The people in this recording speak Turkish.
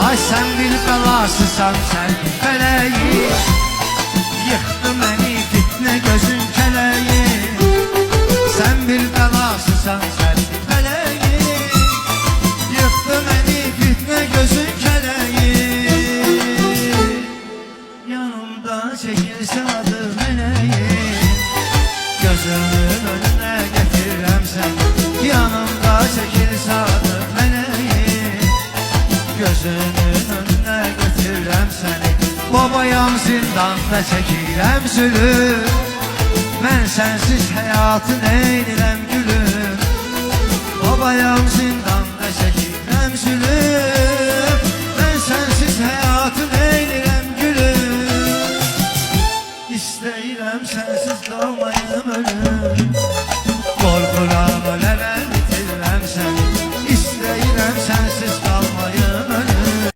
Ay sen bir belasısan sen feleği, yıktı beni fitne gözün keleği. Sen bir belasısan sen feleği, yıktı beni fitne gözün keleği. Yanımda çekilse adı meleği, gözümün önüne getirem sen. Yanımda çekilse adı meleği, gözünün önüne getirem seni. Babayam zindanda çekirəm zülüm, mən sensiz həyatı neynirəm gülüm. Babayam zindanda